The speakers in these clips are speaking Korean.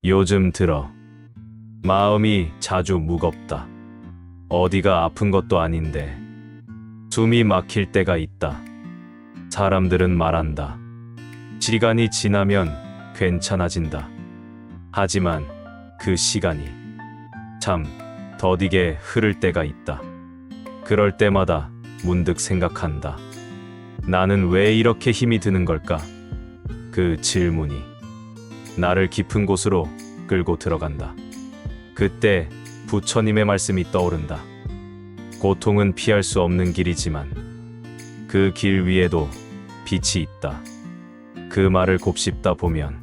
요즘 들어 마음이 자주 무겁다. 어디가 아픈 것도 아닌데 숨이 막힐 때가 있다. 사람들은 말한다. 시간이 지나면 괜찮아진다. 하지만 그 시간이 참 더디게 흐를 때가 있다. 그럴 때마다 문득 생각한다. 나는 왜 이렇게 힘이 드는 걸까? 그 질문이 나를 깊은 곳으로 끌고 들어간다. 그때 부처님의 말씀이 떠오른다. 고통은 피할 수 없는 길이지만 그 길 위에도 빛이 있다. 그 말을 곱씹다 보면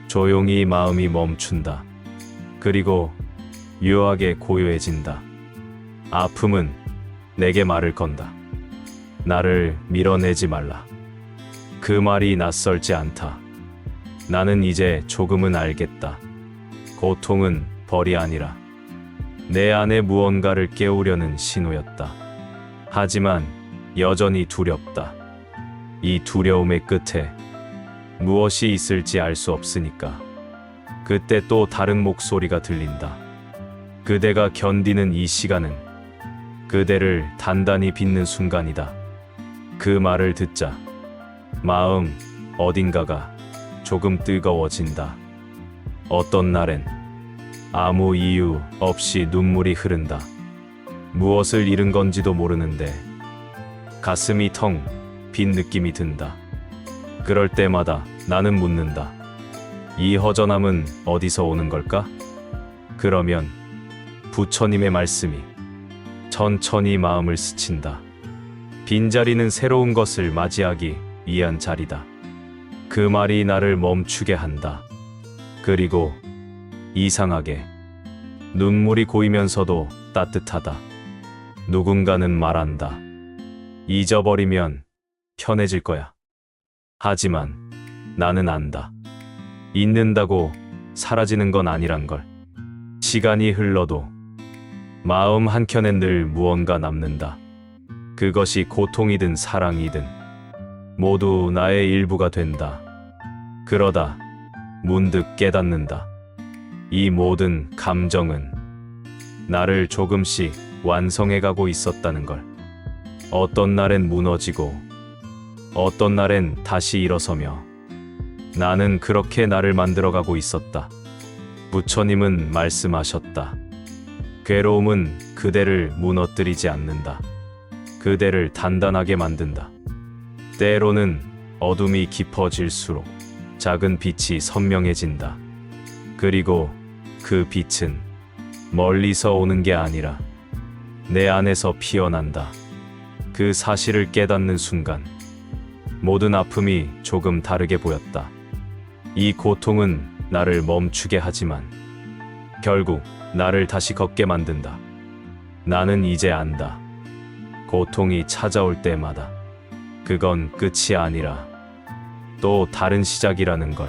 조용히 마음이 멈춘다. 그리고 묘하게 고요해진다. 아픔은 내게 말을 건다. 나를 밀어내지 말라. 그 말이 낯설지 않다. 나는 이제 조금은 알겠다. 고통은 벌이 아니라 내 안에 무언가를 깨우려는 신호였다. 하지만 여전히 두렵다. 이 두려움의 끝에 무엇이 있을지 알 수 없으니까. 그때 또 다른 목소리가 들린다. 그대가 견디는 이 시간은 그대를 단단히 빚는 순간이다. 그 말을 듣자 마음 어딘가가 조금 뜨거워진다. 어떤 날엔 아무 이유 없이 눈물이 흐른다. 무엇을 잃은 건지도 모르는데 가슴이 텅 빈 느낌이 든다. 그럴 때마다 나는 묻는다. 이 허전함은 어디서 오는 걸까? 그러면 부처님의 말씀이 천천히 마음을 스친다. 빈자리는 새로운 것을 맞이하기 위한 자리다. 그 말이 나를 멈추게 한다. 그리고 이상하게 눈물이 고이면서도 따뜻하다. 누군가는 말한다. 잊어버리면 편해질 거야. 하지만 나는 안다. 잊는다고 사라지는 건 아니란 걸. 시간이 흘러도 마음 한켠엔 늘 무언가 남는다. 그것이 고통이든 사랑이든 모두 나의 일부가 된다. 그러다 문득 깨닫는다. 이 모든 감정은 나를 조금씩 완성해가고 있었다는 걸. 어떤 날엔 무너지고 어떤 날엔 다시 일어서며 나는 그렇게 나를 만들어가고 있었다. 부처님은 말씀하셨다. 괴로움은 그대를 무너뜨리지 않는다. 그대를 단단하게 만든다. 때로는 어둠이 깊어질수록 작은 빛이 선명해진다. 그리고 그 빛은 멀리서 오는 게 아니라 내 안에서 피어난다. 그 사실을 깨닫는 순간 모든 아픔이 조금 다르게 보였다. 이 고통은 나를 멈추게 하지만 결국 나를 다시 걷게 만든다. 나는 이제 안다. 고통이 찾아올 때마다 그건 끝이 아니라 또 다른 시작이라는 걸.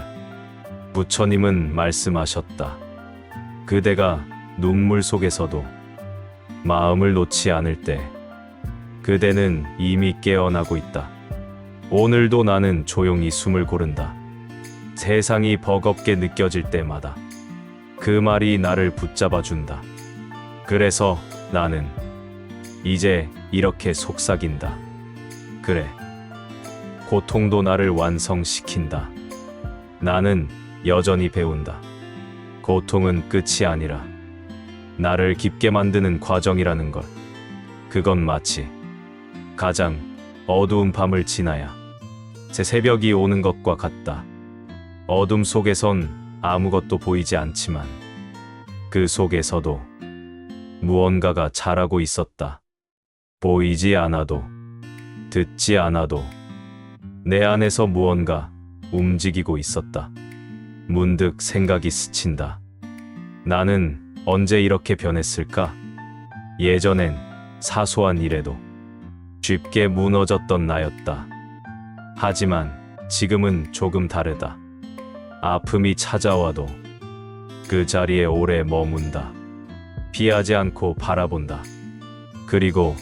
부처님은 말씀하셨다. 그대가 눈물 속에서도 마음을 놓지 않을 때 그대는 이미 깨어나고 있다. 오늘도 나는 조용히 숨을 고른다. 세상이 버겁게 느껴질 때마다 그 말이 나를 붙잡아 준다. 그래서 나는 이제 이렇게 속삭인다. 그래, 고통도 나를 완성시킨다. 나는 여전히 배운다. 고통은 끝이 아니라 나를 깊게 만드는 과정이라는 걸. 그건 마치 가장 어두운 밤을 지나야 새 새벽이 오는 것과 같다. 어둠 속에선 아무것도 보이지 않지만 그 속에서도 무언가가 자라고 있었다. 보이지 않아도 듣지 않아도 내 안에서 무언가 움직이고 있었다. 문득 생각이 스친다. 나는 언제 이렇게 변했을까? 예전엔 사소한 일에도 쉽게 무너졌던 나였다. 하지만 지금은 조금 다르다. 아픔이 찾아와도 그 자리에 오래 머문다. 피하지 않고 바라본다. 그리고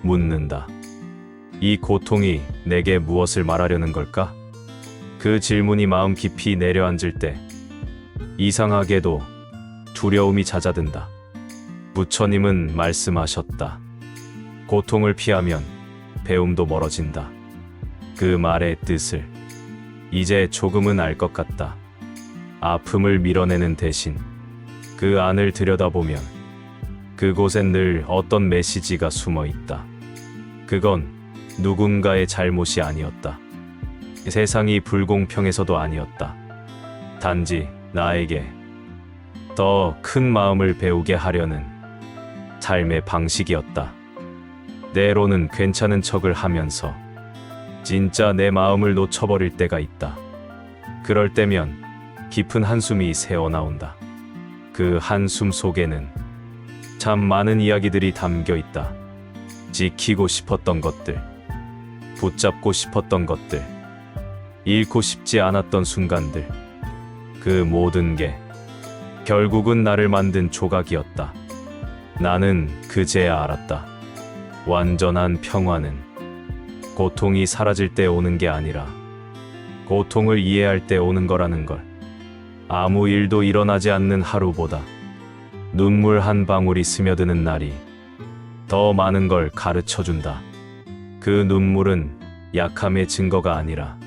묻는다. 이 고통이 내게 무엇을 말하려는 걸까? 그 질문이 마음 깊이 내려앉을 때 이상하게도 두려움이 잦아든다. 부처님은 말씀하셨다. 고통을 피하면 배움도 멀어진다. 그 말의 뜻을 이제 조금은 알 것 같다. 아픔을 밀어내는 대신 그 안을 들여다보면 그곳엔 늘 어떤 메시지가 숨어 있다. 그건 누군가의 잘못이 아니었다. 세상이 불공평해서도 아니었다. 단지 나에게 더 큰 마음을 배우게 하려는 삶의 방식이었다. 때로는 괜찮은 척을 하면서 진짜 내 마음을 놓쳐버릴 때가 있다. 그럴 때면 깊은 한숨이 새어나온다. 그 한숨 속에는 참 많은 이야기들이 담겨 있다. 지키고 싶었던 것들, 붙잡고 싶었던 것들, 잃고 싶지 않았던 순간들, 그 모든 게 결국은 나를 만든 조각이었다. 나는 그제야 알았다. 완전한 평화는 고통이 사라질 때 오는 게 아니라 고통을 이해할 때 오는 거라는 걸. 아무 일도 일어나지 않는 하루보다 눈물 한 방울이 스며드는 날이 더 많은 걸 가르쳐준다. 그 눈물은 약함의 증거가 아니라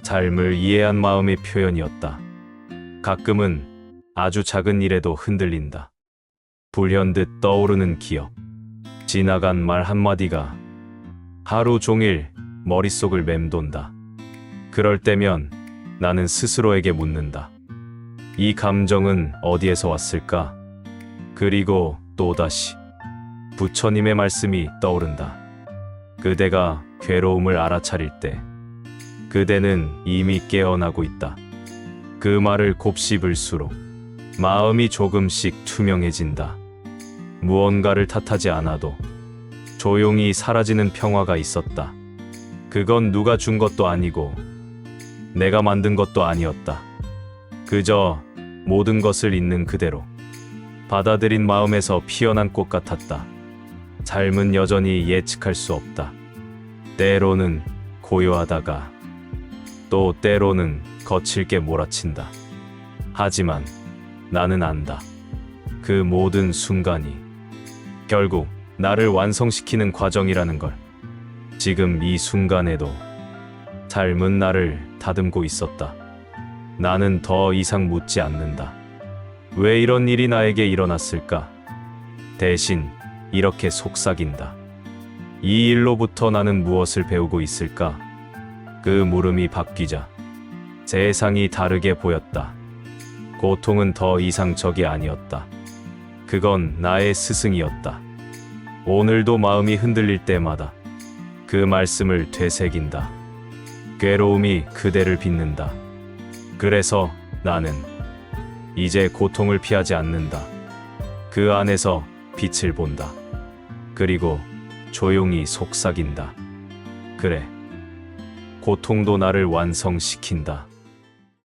삶을 이해한 마음의 표현이었다. 가끔은 아주 작은 일에도 흔들린다. 불현듯 떠오르는 기억, 지나간 말 한마디가 하루 종일 머릿속을 맴돈다. 그럴 때면 나는 스스로에게 묻는다. 이 감정은 어디에서 왔을까? 그리고 또다시 부처님의 말씀이 떠오른다. 그대가 괴로움을 알아차릴 때 그대는 이미 깨어나고 있다. 그 말을 곱씹을수록 마음이 조금씩 투명해진다. 무언가를 탓하지 않아도 조용히 사라지는 평화가 있었다. 그건 누가 준 것도 아니고 내가 만든 것도 아니었다. 그저 모든 것을 있는 그대로 받아들인 마음에서 피어난 꽃 같았다. 삶은 여전히 예측할 수 없다. 때로는 고요하다가 또 때로는 거칠게 몰아친다. 하지만 나는 안다. 그 모든 순간이 결국 나를 완성시키는 과정이라는 걸. 지금 이 순간에도 삶은 나를 다듬고 있었다. 나는 더 이상 묻지 않는다. 왜 이런 일이 나에게 일어났을까? 대신 이렇게 속삭인다. 이 일로부터 나는 무엇을 배우고 있을까? 그 물음이 바뀌자 세상이 다르게 보였다. 고통은 더 이상 적이 아니었다. 그건 나의 스승이었다. 오늘도 마음이 흔들릴 때마다 그 말씀을 되새긴다. 괴로움이 그대를 빚는다. 그래서 나는 이제 고통을 피하지 않는다. 그 안에서 빛을 본다. 그리고 조용히 속삭인다. 그래, 고통도 나를 완성시킨다.